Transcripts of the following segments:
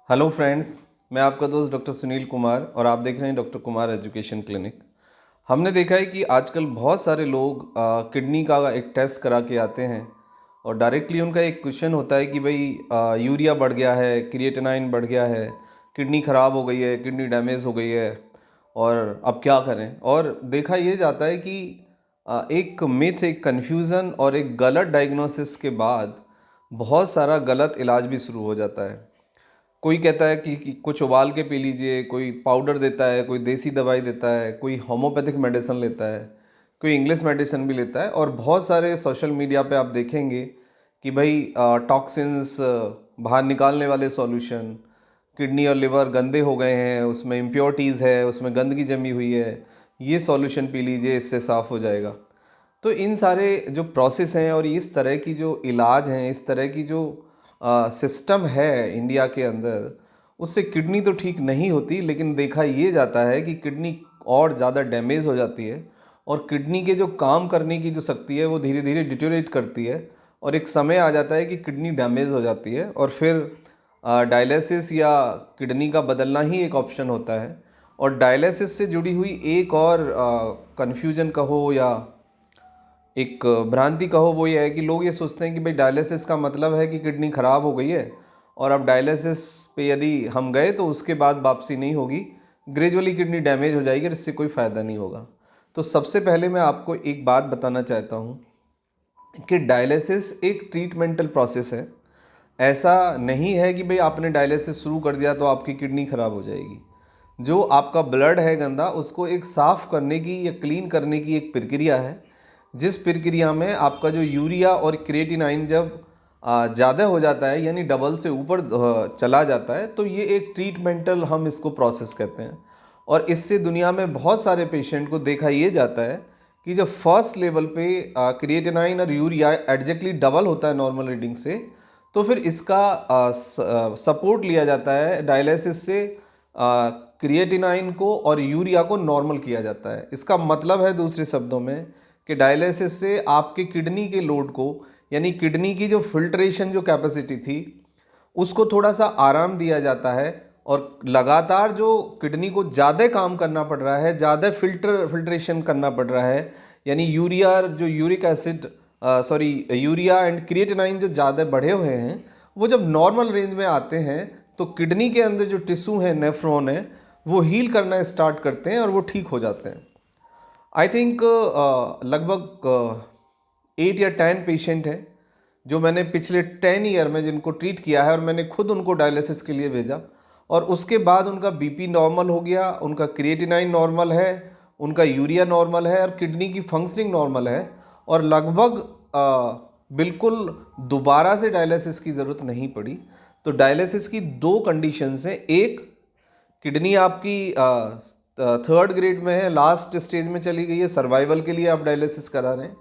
Hello friends, मैं आपका दोस्त डॉक्टर सुनील कुमार और आप देख रहे हैं डॉक्टर कुमार एजुकेशन क्लिनिक। हमने देखा है कि आजकल बहुत सारे लोग किडनी का एक टेस्ट करा के आते हैं और डायरेक्टली उनका एक क्वेश्चन होता है कि भाई यूरिया बढ़ गया है, क्रिएटिनाइन बढ़ गया है, किडनी ख़राब हो गई है, किडनी डैमेज हो गई है और अब क्या करें। और देखा ये जाता है कि एक मिथ, एक कन्फ्यूज़न और एक गलत डायग्नोसिस के बाद बहुत सारा गलत इलाज भी शुरू हो जाता है। कोई कहता है कि कुछ उबाल के पी लीजिए, कोई पाउडर देता है, कोई देसी दवाई देता है, कोई होम्योपैथिक मेडिसिन लेता है, कोई इंग्लिश मेडिसिन भी लेता है। और बहुत सारे सोशल मीडिया पे आप देखेंगे कि भाई टॉक्सिन्स बाहर निकालने वाले सॉल्यूशन, किडनी और लिवर गंदे हो गए हैं, उसमें इम्प्योरिटीज़ है, उसमें गंदगी जमी हुई है, ये सॉल्यूशन पी लीजिए, इससे साफ़ हो जाएगा। तो इन सारे जो प्रोसेस हैं और इस तरह की जो इलाज हैं, इस तरह की जो सिस्टम है इंडिया के अंदर, उससे किडनी तो ठीक नहीं होती, लेकिन देखा ये जाता है कि किडनी और ज़्यादा डैमेज हो जाती है और किडनी के जो काम करने की जो शक्ति है वो धीरे धीरे डिटेरियोरेट करती है और एक समय आ जाता है कि किडनी डैमेज हो जाती है और फिर डायलिसिस या किडनी का बदलना ही एक ऑप्शन होता है। और डायलिसिस से जुड़ी हुई एक और कन्फ्यूजन कहो या एक भ्रांति कहो, वो ये है कि लोग ये सोचते हैं कि भाई डायलिसिस का मतलब है कि किडनी ख़राब हो गई है और अब डायलिसिस पे यदि हम गए तो उसके बाद वापसी नहीं होगी, ग्रेजुअली किडनी डैमेज हो जाएगी और इससे कोई फ़ायदा नहीं होगा। तो सबसे पहले मैं आपको एक बात बताना चाहता हूँ कि डायलिसिस एक ट्रीटमेंटल प्रोसेस है। ऐसा नहीं है कि भाई आपने डायलिसिस शुरू कर दिया तो आपकी किडनी ख़राब हो जाएगी। जो आपका ब्लड है गंदा, उसको एक साफ़ करने की या क्लीन करने की एक प्रक्रिया है, जिस प्रक्रिया में आपका जो यूरिया और क्रिएटिनाइन जब ज़्यादा हो जाता है, यानी डबल से ऊपर चला जाता है, तो ये एक ट्रीटमेंटल हम इसको प्रोसेस कहते हैं। और इससे दुनिया में बहुत सारे पेशेंट को देखा ये जाता है कि जब फर्स्ट लेवल पे क्रिएटिनाइन और यूरिया एग्जैक्टली डबल होता है नॉर्मल रीडिंग से, तो फिर इसका सपोर्ट लिया जाता है डायलिसिस से। क्रिएटिनाइन को और यूरिया को नॉर्मल किया जाता है। इसका मतलब है दूसरे शब्दों में कि डायलिसिस से आपके किडनी के लोड को, यानी किडनी की जो फिल्ट्रेशन जो कैपेसिटी थी, उसको थोड़ा सा आराम दिया जाता है और लगातार जो किडनी को ज़्यादा काम करना पड़ रहा है, ज़्यादा फिल्ट्रेशन करना पड़ रहा है, यानी यूरिया जो uric acid urea and creatinine जो ज़्यादा बढ़े हुए हैं, वो जब नॉर्मल रेंज में आते हैं तो किडनी के अंदर जो टिश्यू है, नेफ्रॉन है, वो हील करना स्टार्ट करते हैं और वो ठीक हो जाते हैं। आई थिंक लगभग 8 या 10 पेशेंट हैं जो मैंने पिछले 10 ईयर में जिनको ट्रीट किया है और मैंने खुद उनको डायलिसिस के लिए भेजा और उसके बाद उनका बीपी नॉर्मल हो गया, उनका क्रिएटिनाइन नॉर्मल है, उनका यूरिया नॉर्मल है और किडनी की फंक्शनिंग नॉर्मल है और लगभग बिल्कुल दोबारा से डायलिसिस की ज़रूरत नहीं पड़ी। तो डायलिसिस की दो कंडीशंस हैं। एक, किडनी आपकी थर्ड ग्रेड में है, लास्ट स्टेज में चली गई है, सर्वाइवल के लिए आप डायलिसिस करा रहे हैं।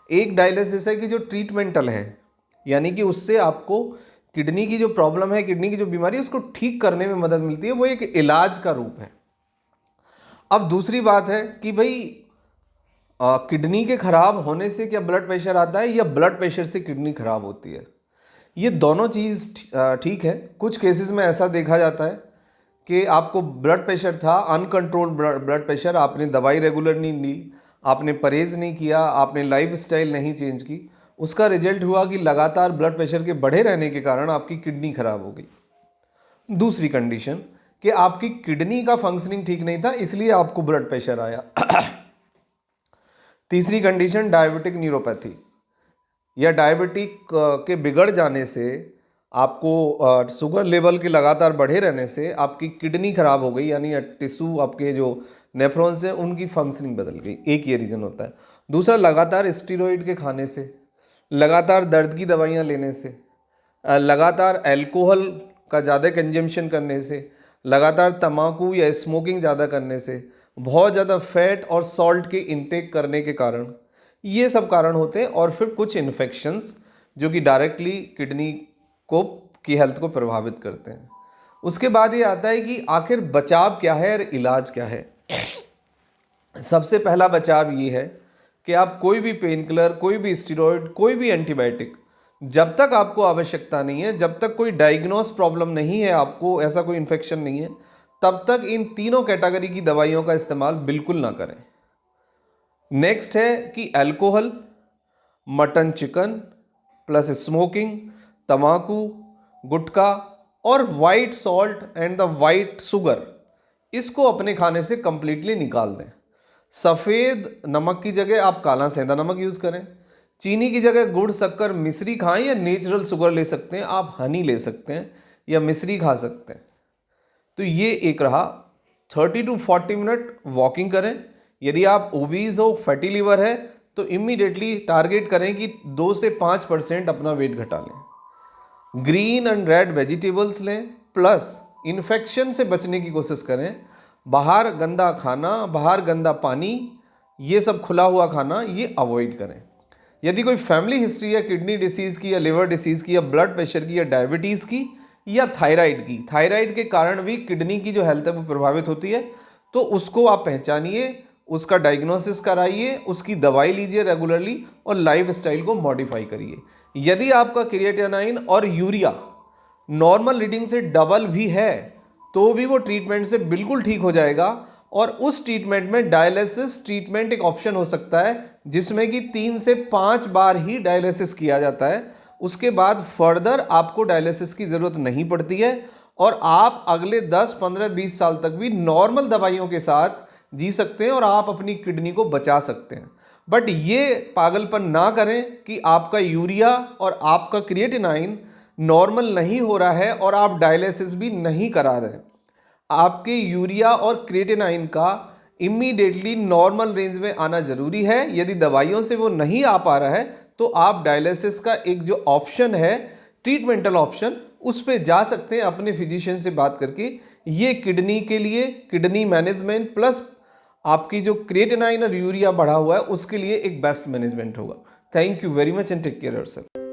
एक डायलिसिस है कि जो ट्रीटमेंटल है, यानी कि उससे आपको किडनी की जो प्रॉब्लम है, किडनी की जो बीमारी है, उसको ठीक करने में मदद मिलती है, वो एक इलाज का रूप है। अब दूसरी बात है कि भाई किडनी के खराब होने से क्या ब्लड प्रेशर आता है या ब्लड प्रेशर से किडनी खराब होती है? ये दोनों चीज़ ठीक है। कुछ केसेस में ऐसा देखा जाता है कि आपको ब्लड प्रेशर था, अनकंट्रोल्ड ब्लड प्रेशर, आपने दवाई रेगुलर नहीं ली, आपने परहेज़ नहीं किया, आपने लाइफ स्टाइल नहीं चेंज की, उसका रिजल्ट हुआ कि लगातार ब्लड प्रेशर के बढ़े रहने के कारण आपकी किडनी खराब हो गई। दूसरी कंडीशन कि आपकी किडनी का फंक्शनिंग ठीक नहीं था, इसलिए आपको ब्लड प्रेशर आया। तीसरी कंडीशन, डायबिटिक न्यूरोपैथी या डायबिटिक के बिगड़ जाने से, आपको शुगर लेवल के लगातार बढ़े रहने से आपकी किडनी खराब हो गई, यानी टिश्यू, आपके जो नेफ्रॉन्स हैं, उनकी फंक्शनिंग बदल गई। एक ये रीज़न होता है। दूसरा, लगातार स्टेरॉइड के खाने से, लगातार दर्द की दवाइयाँ लेने से, लगातार अल्कोहल का ज़्यादा कंजम्पशन करने से, लगातार तम्बाकू या स्मोकिंग ज़्यादा करने से, बहुत ज़्यादा फैट और सॉल्ट के इंटेक करने के कारण, ये सब कारण होते हैं। और फिर कुछ इन्फेक्शंस जो कि डायरेक्टली किडनी को की हेल्थ को प्रभावित करते हैं। उसके बाद ये आता है कि आखिर बचाव क्या है और इलाज क्या है। सबसे पहला बचाव ये है कि आप कोई भी पेन किलर, कोई भी स्टेरॉइड, कोई भी एंटीबायोटिक जब तक आपको आवश्यकता नहीं है, जब तक कोई डायग्नोस प्रॉब्लम नहीं है, आपको ऐसा कोई इन्फेक्शन नहीं है, तब तक इन तीनों कैटेगरी की दवाइयों का इस्तेमाल बिल्कुल ना करें। नेक्स्ट है कि alcohol, mutton chicken plus smoking, तम्बाकू, गुटखा और white salt and the white sugar, इसको अपने खाने से कंप्लीटली निकाल दें। सफ़ेद नमक की जगह आप काला सेंधा नमक यूज़ करें। चीनी की जगह गुड़, शक्कर, मिश्री खाएं या नेचुरल शुगर ले सकते हैं, आप हनी ले सकते हैं या मिश्री खा सकते हैं। तो ये एक रहा। 30 to 40 मिनट वॉकिंग करें। यदि आप ओबीज हो, फैटी लीवर है, तो इमीडिएटली टारगेट करें कि 2 से 5% अपना वेट घटा लें। ग्रीन एंड रेड वेजिटेबल्स लें, प्लस इन्फेक्शन से बचने की कोशिश करें। बाहर गंदा खाना, बाहर गंदा पानी, ये सब खुला हुआ खाना ये अवॉइड करें। यदि कोई फैमिली हिस्ट्री है किडनी डिसीज़ की या लिवर डिसीज़ की या ब्लड प्रेशर की या डायबिटीज़ की या थायराइड की, थायराइड के कारण भी किडनी की जो हेल्थ है वो प्रभावित होती है, तो उसको आप पहचानिए, उसका डायग्नोसिस कराइए, उसकी दवाई लीजिए रेगुलरली और लाइफ स्टाइल को मॉडिफाई करिए। यदि आपका क्रिएटिनाइन और यूरिया नॉर्मल रीडिंग से डबल भी है तो भी वो ट्रीटमेंट से बिल्कुल ठीक हो जाएगा, और उस ट्रीटमेंट में डायलिसिस ट्रीटमेंट एक ऑप्शन हो सकता है, जिसमें कि 3 से 5 बार ही डायलिसिस किया जाता है। उसके बाद फर्दर आपको डायलिसिस की ज़रूरत नहीं पड़ती है और आप अगले 10, 15, 20 साल तक भी नॉर्मल दवाइयों के साथ जी सकते हैं और आप अपनी किडनी को बचा सकते हैं। बट ये पागलपन ना करें कि आपका यूरिया और आपका क्रिएटिनाइन नॉर्मल नहीं हो रहा है और आप डायलिसिस भी नहीं करा रहे हैं। आपके यूरिया और क्रिएटिनाइन का इमीडिएटली नॉर्मल रेंज में आना जरूरी है। यदि दवाइयों से वो नहीं आ पा रहा है तो आप डायलिसिस का एक जो ऑप्शन है, ट्रीटमेंटल ऑप्शन, उस पे जा सकते हैं अपने फिजिशियन से बात करके। ये किडनी के लिए, किडनी मैनेजमेंट प्लस आपकी जो क्रिएटिनाइन और यूरिया बढ़ा हुआ है उसके लिए एक बेस्ट मैनेजमेंट होगा। Thank you very much and take care yourself.